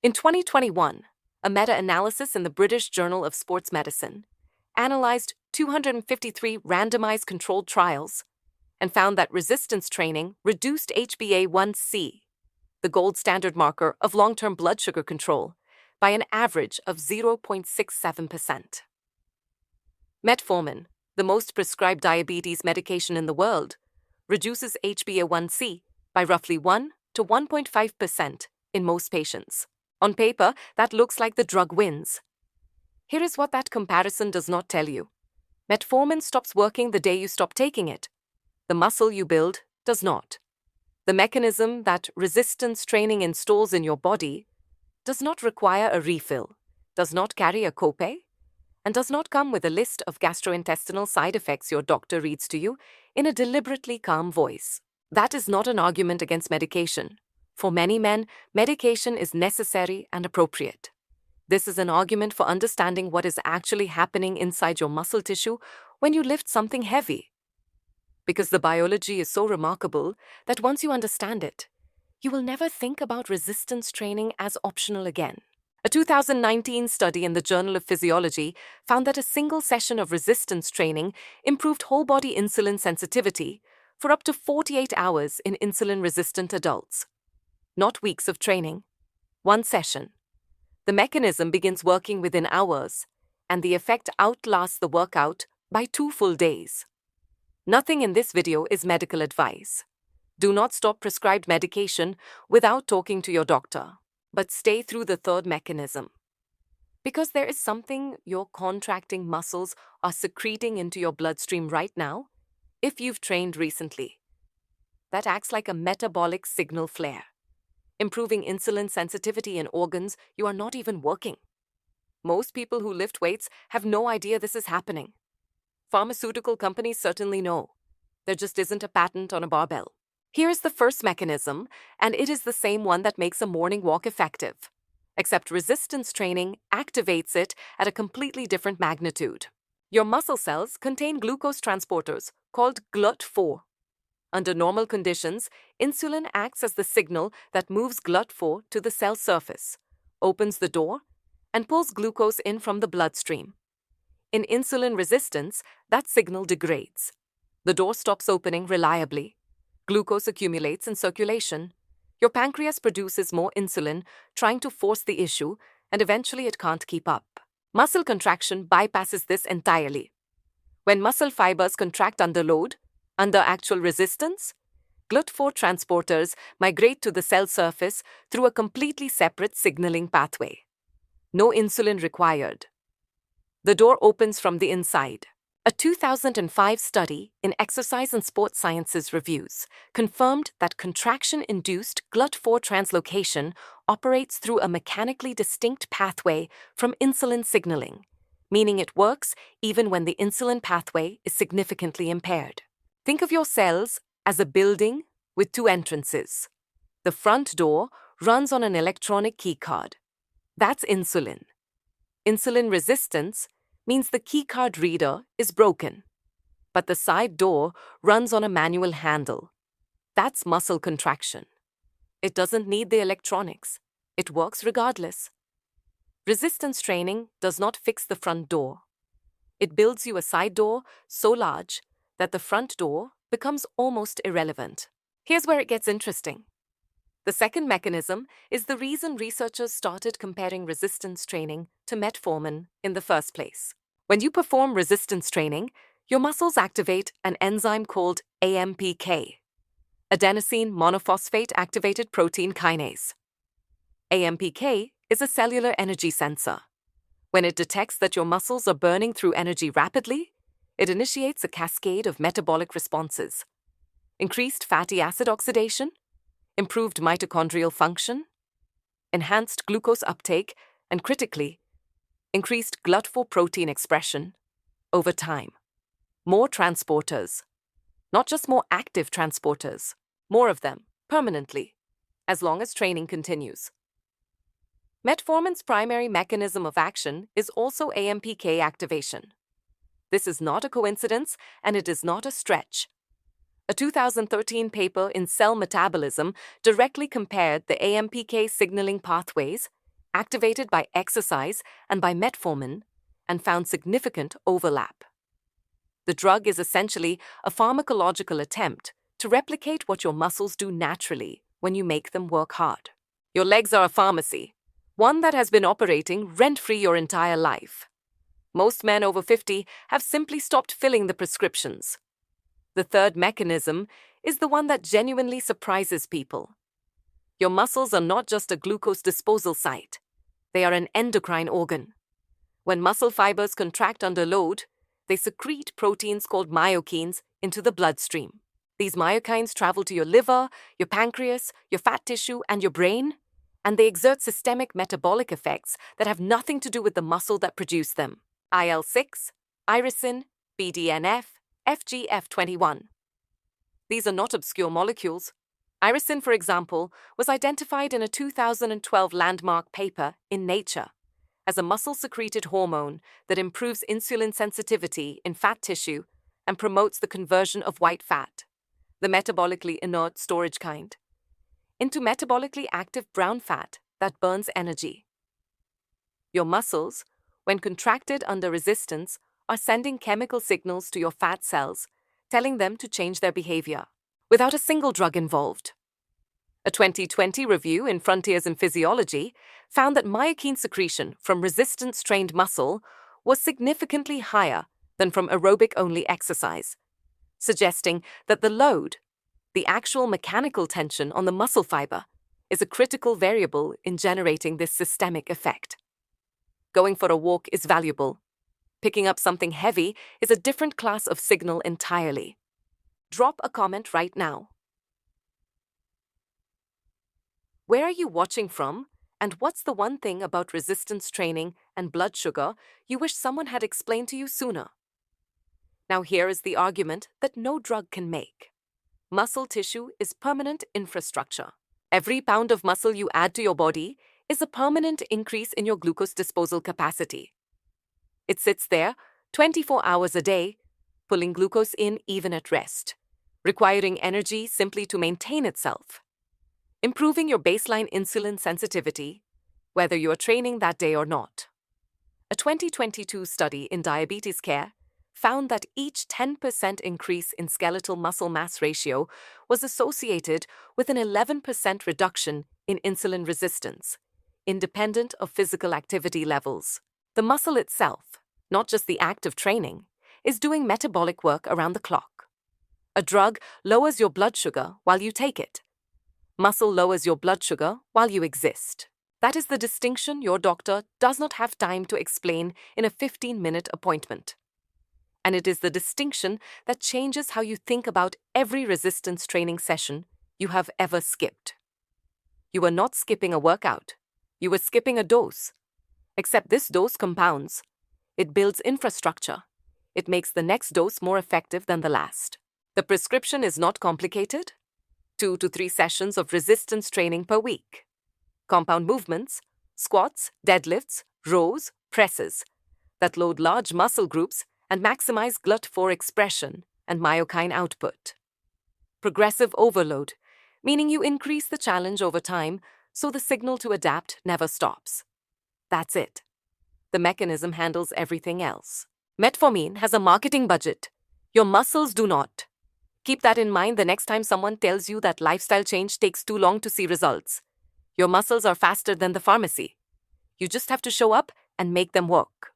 In 2021, a meta-analysis in the British Journal of Sports Medicine analyzed 253 randomized controlled trials and found that resistance training reduced HbA1c, the gold standard marker of long-term blood sugar control, by an average of 0.67%. Metformin, the most prescribed diabetes medication in the world, reduces HbA1c by roughly 1 to 1.5% in most patients. On paper, that looks like the drug wins. Here is what that comparison does not tell you. Metformin stops working the day you stop taking it. The muscle you build does not. The mechanism that resistance training installs in your body does not require a refill, does not carry a copay, and does not come with a list of gastrointestinal side effects your doctor reads to you in a deliberately calm voice. That is not an argument against medication. For many men, medication is necessary and appropriate. This is an argument for understanding what is actually happening inside your muscle tissue when you lift something heavy. Because the biology is so remarkable that once you understand it, you will never think about resistance training as optional again. A 2019 study in the Journal of Physiology found that a single session of resistance training improved whole-body insulin sensitivity for up to 48 hours in insulin-resistant adults. Not weeks of training. One session. The mechanism begins working within hours, and the effect outlasts the workout by 2 full days. Nothing in this video is medical advice. Do not stop prescribed medication without talking to your doctor, but stay through the third mechanism. Because there is something your contracting muscles are secreting into your bloodstream right now, if you've trained recently. That acts like a metabolic signal flare, improving insulin sensitivity in organs you are not even working. Most people who lift weights have no idea this is happening. Pharmaceutical companies certainly know. There just isn't a patent on a barbell. Here is the first mechanism, and it is the same one that makes a morning walk effective. Except resistance training activates it at a completely different magnitude. Your muscle cells contain glucose transporters called GLUT4. Under normal conditions, insulin acts as the signal that moves GLUT4 to the cell surface, opens the door, and pulls glucose in from the bloodstream. In insulin resistance, that signal degrades. The door stops opening reliably. Glucose accumulates in circulation. Your pancreas produces more insulin, trying to force the issue, and eventually it can't keep up. Muscle contraction bypasses this entirely. When muscle fibers contract under load, under actual resistance, GLUT4 transporters migrate to the cell surface through a completely separate signaling pathway. No insulin required. The door opens from the inside. A 2005 study in Exercise and Sports Sciences Reviews confirmed that contraction-induced GLUT4 translocation operates through a mechanically distinct pathway from insulin signaling, meaning it works even when the insulin pathway is significantly impaired. Think of your cells as a building with 2 entrances. The front door runs on an electronic keycard. That's insulin. Insulin resistance means the keycard reader is broken, but the side door runs on a manual handle. That's muscle contraction. It doesn't need the electronics. It works regardless. Resistance training does not fix the front door. It builds you a side door so large that the front door becomes almost irrelevant. Here's where it gets interesting. The second mechanism is the reason researchers started comparing resistance training to metformin in the first place. When you perform resistance training, your muscles activate an enzyme called AMPK, adenosine monophosphate activated protein kinase. AMPK is a cellular energy sensor. When it detects that your muscles are burning through energy rapidly, it initiates a cascade of metabolic responses. Increased fatty acid oxidation, improved mitochondrial function, enhanced glucose uptake, and critically, increased GLUT4 protein expression over time. More transporters. Not just more active transporters, more of them, permanently, as long as training continues. Metformin's primary mechanism of action is also AMPK activation. This is not a coincidence, and it is not a stretch. A 2013 paper in Cell Metabolism directly compared the AMPK signaling pathways activated by exercise and by metformin, and found significant overlap. The drug is essentially a pharmacological attempt to replicate what your muscles do naturally when you make them work hard. Your legs are a pharmacy, one that has been operating rent-free your entire life. Most men over 50 have simply stopped filling the prescriptions. The third mechanism is the one that genuinely surprises people. Your muscles are not just a glucose disposal site. They are an endocrine organ. When muscle fibers contract under load, they secrete proteins called myokines into the bloodstream. These myokines travel to your liver, your pancreas, your fat tissue, and your brain, and they exert systemic metabolic effects that have nothing to do with the muscle that produced them. IL-6, irisin, BDNF, FGF21. These are not obscure molecules. Irisin, for example, was identified in a 2012 landmark paper in Nature as a muscle-secreted hormone that improves insulin sensitivity in fat tissue and promotes the conversion of white fat, the metabolically inert storage kind, into metabolically active brown fat that burns energy. Your muscles, when contracted under resistance, are sending chemical signals to your fat cells, telling them to change their behavior, without a single drug involved. A 2020 review in Frontiers in Physiology found that myokine secretion from resistance-trained muscle was significantly higher than from aerobic-only exercise, suggesting that the load, the actual mechanical tension on the muscle fiber, is a critical variable in generating this systemic effect. Going for a walk is valuable. Picking up something heavy is a different class of signal entirely. Drop a comment right now. Where are you watching from, and what's the one thing about resistance training and blood sugar you wish someone had explained to you sooner? Now here is the argument that no drug can make. Muscle tissue is permanent infrastructure. Every pound of muscle you add to your body is a permanent increase in your glucose disposal capacity. It sits there 24 hours a day, pulling glucose in even at rest, requiring energy simply to maintain itself. Improving your baseline insulin sensitivity, whether you are training that day or not. A 2022 study in diabetes care found that each 10% increase in skeletal muscle mass ratio was associated with an 11% reduction in insulin resistance, independent of physical activity levels. The muscle itself, not just the act of training, is doing metabolic work around the clock. A drug lowers your blood sugar while you take it. Muscle lowers your blood sugar while you exist. That is the distinction your doctor does not have time to explain in a 15-minute appointment. And it is the distinction that changes how you think about every resistance training session you have ever skipped. You are not skipping a workout. You are skipping a dose. Except this dose compounds. It builds infrastructure. It makes the next dose more effective than the last. The prescription is not complicated. 2 to 3 sessions of resistance training per week. Compound movements, squats, deadlifts, rows, presses that load large muscle groups and maximize GLUT4 expression and myokine output. Progressive overload, meaning you increase the challenge over time so the signal to adapt never stops. That's it. The mechanism handles everything else. Metformin has a marketing budget. Your muscles do not. Keep that in mind the next time someone tells you that lifestyle change takes too long to see results. Your muscles are faster than the pharmacy. You just have to show up and make them work.